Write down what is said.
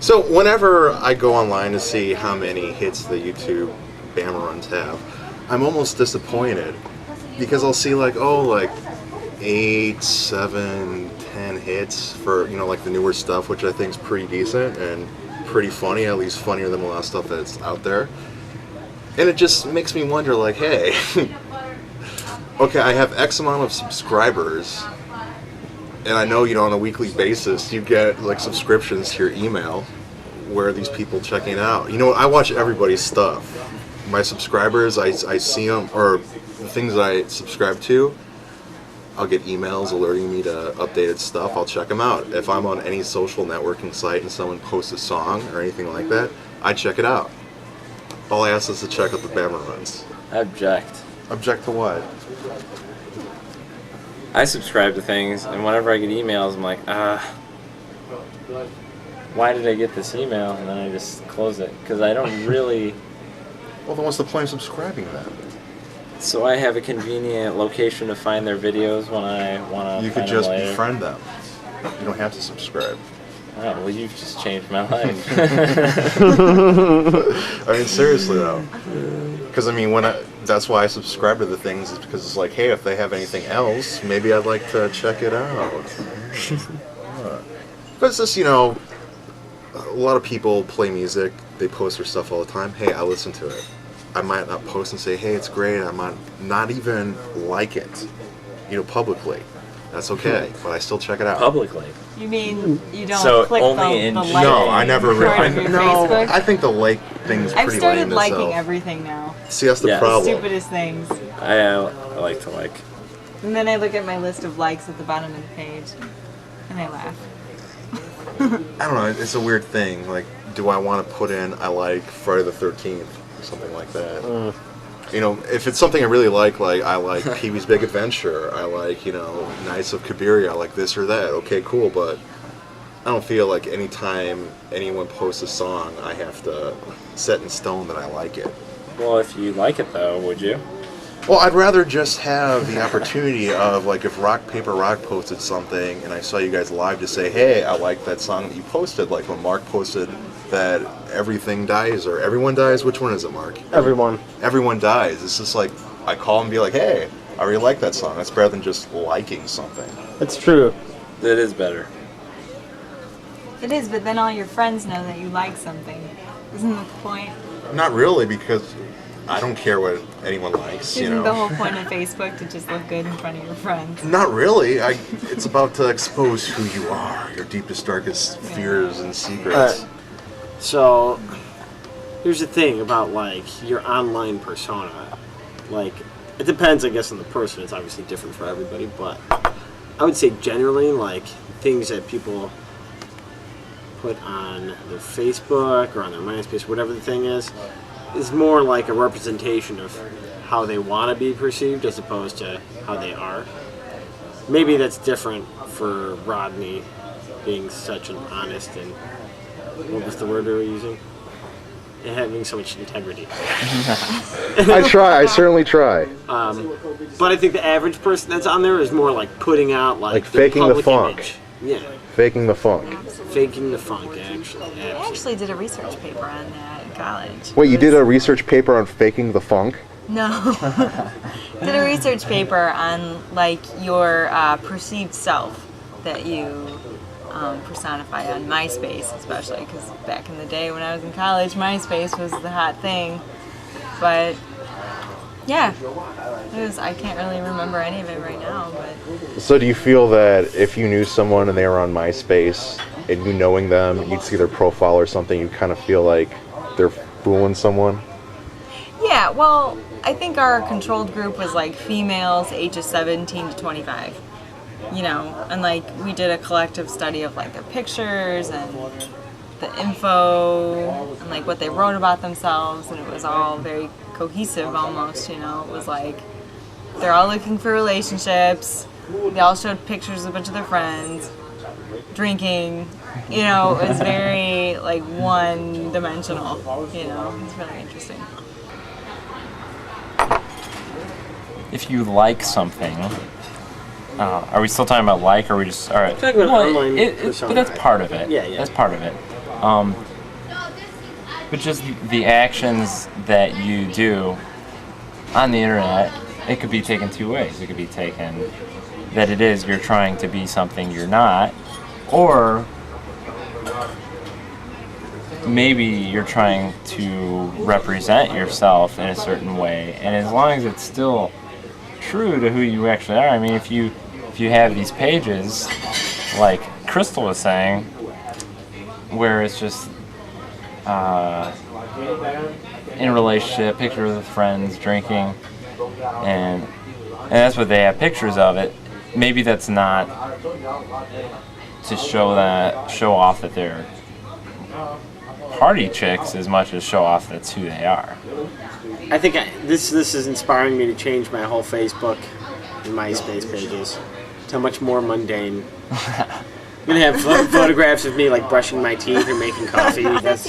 So whenever I go online to see how many hits the YouTube Bama runs have, I'm almost disappointed because I'll see like 8, 7, 10 hits for like the newer stuff, which I think is pretty decent and pretty funny, at least funnier than a lot of stuff that's out there. And it just makes me wonder, like, hey, okay, I have X amount of subscribers, and I know on a weekly basis you get like subscriptions to your email. Where are these people checking it out? I watch everybody's stuff. My subscribers, I see them, or the things that I subscribe to, I'll get emails alerting me to updated stuff. I'll check them out. If I'm on any social networking site and someone posts a song or anything like that, I check it out. All I ask is to check out the Bama runs. Object. Object to what? I subscribe to things, and whenever I get emails, I'm like, why did I get this email? And then I just close it, because I don't really... Well, then what's the point of subscribing then? So I have a convenient location to find their videos when I want to. You could just befriend them. You don't have to subscribe. Oh, well, you've just changed my life. I mean, seriously though, because that's why I subscribe to the things, is because it's like, hey, if they have anything else, maybe I'd like to check it out. But it's just a lot of people play music, they post their stuff all the time. Hey, I listen to it. I might not post and say, hey, it's great. I might not even like it, publicly. That's okay, but I still check it out. Publicly? You mean you don't click the like? No, I never really. No, I think the like thing's pretty lame. I've started lame liking everything now. See, that's the problem. The stupidest things. I like to like. And then I look at my list of likes at the bottom of the page, and I laugh. I don't know. It's a weird thing. Like, do I want to put in I like Friday the 13th or something like that? If it's something I really like I like Pee-wee's Big Adventure, I like, Knights of Cabiria, I like this or that, okay, cool, but I don't feel like any time anyone posts a song, I have to set in stone that I like it. Well, if you like it, though, would you? Well, I'd rather just have the opportunity of, like, if Rock Paper Rock posted something and I saw you guys live to say, hey, I like that song that you posted, like when Mark posted that Everything Dies, or Everyone Dies, which one is it, Mark? Everyone. Everyone Dies. It's just like, I call and be like, hey, I really like that song. That's better than just liking something. That's true. It is better. It is, but then all your friends know that you like something. Isn't that the point? Not really, because I don't care what anyone likes, Isn't the whole point of Facebook to just look good in front of your friends? Not really. It's about to expose who you are, your deepest, darkest fears and secrets. So, here's the thing about, like, your online persona. Like, it depends, I guess, on the person. It's obviously different for everybody, but I would say generally, like, things that people put on their Facebook or on their MySpace, whatever the thing is more like a representation of how they want to be perceived as opposed to how they are. Maybe that's different for Rodney being such an honest and, what was the word we were using? And having so much integrity. I certainly try. But I think the average person that's on there is more like putting out like faking the funk. Image. Yeah. Faking the funk. Faking the funk, actually. I actually did a research paper on that in college. Wait, you did a research paper on faking the funk? No. Did a research paper on like your perceived self that you personify on MySpace, especially because back in the day when I was in college, MySpace was the hot thing. But yeah, I can't really remember any of it right now. But So do you feel that if you knew someone and they were on MySpace and you knowing them, you'd see their profile or something, you kind of feel like they're fooling someone? yeah, well, I think our controlled group was like females ages 17 to 25. You know, and like we did a collective study of like their pictures and the info and like what they wrote about themselves, and it was all very cohesive almost, you know. It was like they're all looking for relationships, they all showed pictures of a bunch of their friends, drinking, you know, it was very like one-dimensional, you know. It's really interesting. If you like something, are we still talking about like, or are we just all right? Talking about online but that's part of it. Yeah. That's part of it. But just the actions that you do on the internet, it could be taken two ways. It could be taken that it is you're trying to be something you're not, or maybe you're trying to represent yourself in a certain way. And as long as it's still true to who you actually are, I mean, if you have these pages, like Crystal was saying, where it's just in a relationship, pictures with friends, drinking, and that's what they have pictures of it. Maybe that's not to show off that they're party chicks as much as show off that's who they are. I think this is inspiring me to change my whole Facebook and MySpace pages to much more mundane. I'm gonna have photographs of me like brushing my teeth or making coffee. That's